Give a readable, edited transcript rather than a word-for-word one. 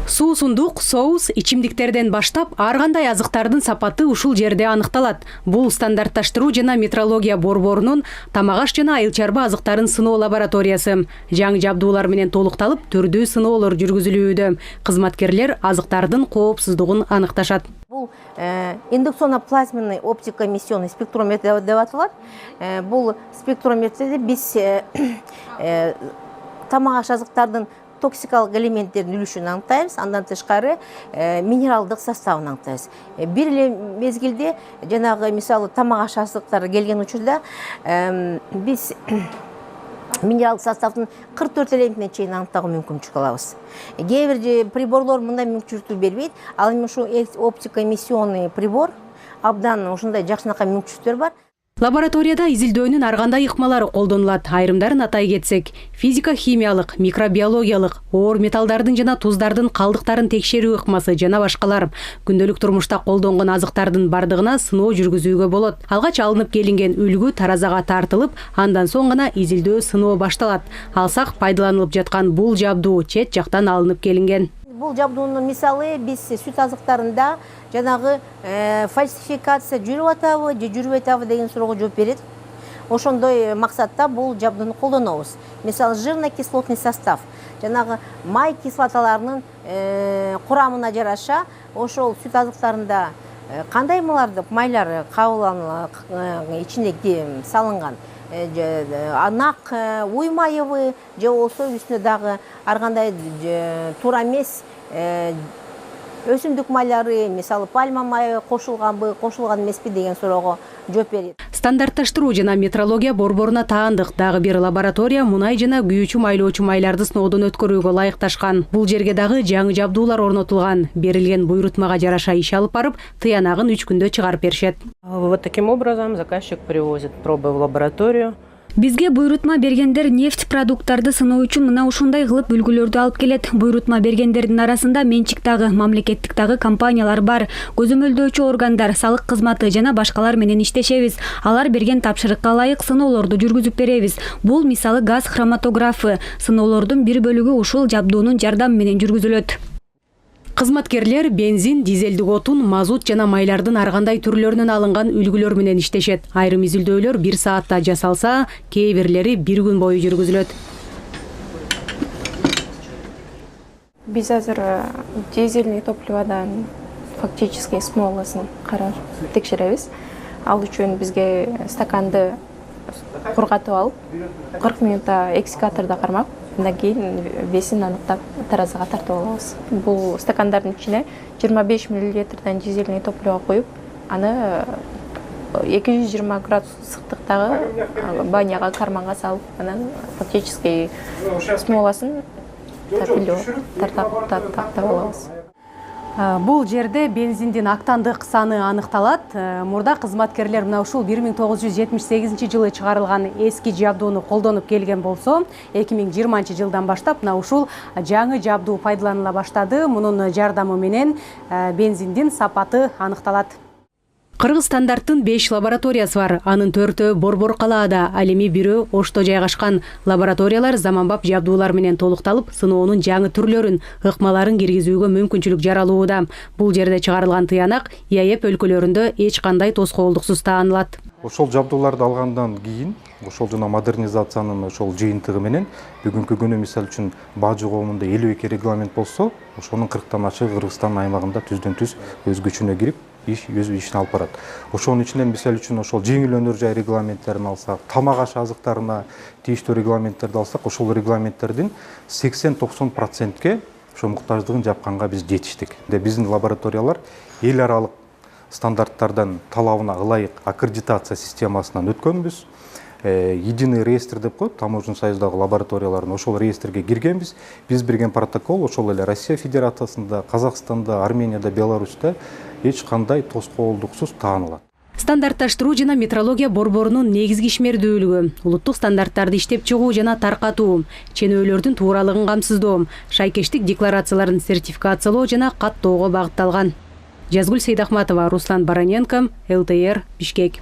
Суусундук, соус, ичимдиктерден баштап ар кандай азыктардын сапаты ушул жерде аныкталат. Бул стандартташтыруу жана метрология борборунун тамак аш жана айыл чарба азыктарын сыноо лабораториясы. Жаңы жабдуулар менен толукталып, түрдүү сыноолор жүргүзүлүүдө. Кызматкерлер азыктардын коопсуздугун аныкташат. Бул индукционно-плазменный оптико-эмиссионный спектрометр деп аталат. Бул спектрометрде биз тамак аш азыктардын токсикалык элементтердин үлүшүн аныктайбыз, андан тышкары минералдык составын аныктайбыз. Бир эле мезгилде жанагы мисалы тамак аш азыктары келген учурда биз минералдык составдын 44 элементине чейин аныктауга мүмкүнчүлүк алабыз. Кээ бир приборлор мындай мүмкүнчүлүктү бербейт. Ал эми ушу оптико-эмиссионный прибор абдан ушундай жакшынакай мүмкүнчүлүктөр бар. Лабораторияда изилдөөнүн ар кандай ыкмалары колдонулат. Айрымдарын атай кетсек, физика-химиялык, микробиологиялык, оор металлдардын жана туздардын калдыктарын текшерүү ыкмасы жана башкалар. Күндөлүк турмушта колдонгон азыктардын бардыгына сыноо жүргүзүүгө болот. Алгач алынып келинген үлгү таразага тартылып, андан соң гана изилдөө сыноо башталат. Алсак пайдаланылып жаткан бул жабдуу чет жактан алынып келинген. Бул жабдуунун мисалы биз сүт азыктарында жанагы фальсификация жүрүп атабы же жүрбөй атабы деген суроого жооп берет. Ошондой максатта бул жабдууну колдонобуз. Мисалы жирно-кислотный состав, жанагы май кислоталарынын курамына жараша ошол сүт азыктарында кандай майлар кабыл ичиндеги салынган нак уй майыбы же болсо үстүнө дагы ар кандай туура эмес өсүмдүк майлары, мисалы пальма майы кошулганбы, кошулган эмеспи деген суроого жооп берет. Стандартташтыруу жана метрология борборуна таандык дагы бир лаборатория мунай жана күйүүчү майлоочу майларды сыноодон өткөрүүгө ылайыкташкан. Бул жерге дагы жаңы жабдуулар орнотулган. Берилген буйрутмага жараша иш алып барып, тыянагын 3 күндө чыгарып беришет. Вот таким образом заказчик привозит пробы в лабораторию. Бизге буйрутма бергендер нефть продукттарды сыноо үчүн мына ушундай кылып үлгүлөрдү алып келет. Буйрутма бергендердин арасында менчик дагы, мамлекеттик дагы компаниялар бар. Көзөмөлдөөчү органдар, салык кызматы жана башкалар менен иштешебиз. Алар берген тапшырыкка ылайык сыноолорду жүргүзүп беребиз. Бул мисалы газ хроматографы. Сыноолордун бир бөлүгү ушул жабдуунун жардамы менен жүргүзүлөт. Кызматкерлер бензин, дизелдик отун, мазут жана майлардын ар кандай түрлөрүнөн алынган үлгүлөр менен иштешет. Айрым изилдөөлөр 1 саатта жасалса, кээ бирлери 1 күн бою жүргүзүлөт. Биз азыр дизельный топливодан фактически смоласын текшеребиз. Ал үчүн бизге стаканды кургатып алып, 40 минутта эксикатордо кармап, андан кийин весин аныктап таразага тартып алабыз. Бул стакандардын ичине 25 мл дизельный топливо коюп, аны 220 градус ысыктыктагы баняга, карманга салып, анан фактически смоласын тартап алабыз. Бул жерде бензиндин октандык саны аныкталат. Мурда кызматкерлер мына ушул 1978-жылы чыгарылган эски жабдууну колдонуп келген болсо, 2020-жылдан баштап мына ушул жаңы жабдуу пайдаланыла баштады. Мунун жардамы менен бензиндин сапаты аныкталат. Кыргыз стандарттын 5 лабораториясы бар. Анын 4-өө Борбор калаада, ал эми бирөө Ошто жайгашкан. Лабораториялар заманбап жабдуулар менен толукталып, сыноонун жаңы түрлөрүн, ыкмаларын киргизүүгө мүмкүнчүлүк жаралууда. Бул жерде чыгарылган тыянак ИАЭП өлкөлөрүндө эч кандай тоскоолдуксуз таанылат. Ошол жабдууларды алгандан кийин, ошол жана модернизациянын ошол жыйынтыгы менен бүгүнкү күнү мисалы үчүн бажы коомунда 52 регламент болсо, ошонун 40тан ашыгы Кыргызстан аймагында түздөн-түз өз күчүнө кирип өз ишин алып барат. Ошонун ичинен мисалы үчүн ошол жеңил өнөр жай регламенттерин алсак, тамак аш азыктарына тийиштүү регламенттерди алсак, ошол регламенттердин 80-90%ке ошо муктаждыгын жапканга биз жетиштик. Биздин лабораториялар эл аралык стандарттардан талабына ылайык аккредитация системасынан өткөнбүз. Единый реестр деп коет, Таможенный союздагы лабораториялардын ошол реестрге киргенбиз. Биз берген протокол ошол эле Россия Федерациясында, Казакстанда, Арменияда, Беларусьта эч кандай тоскоолдуксуз таанылат. Стандартташтыруу жана метрология борборунун негизги ишмердүүлүгү улуттук стандарттарды иштеп чыгуу жана таркатуу, ченөөлөрдүн тууралыгын камсыздоо, шайкештик декларацияларын сертификациялоо жана каттоого багытталган. Жазгүл Сейдахматова, Руслан Бараненко, ЛТР, Бишкек.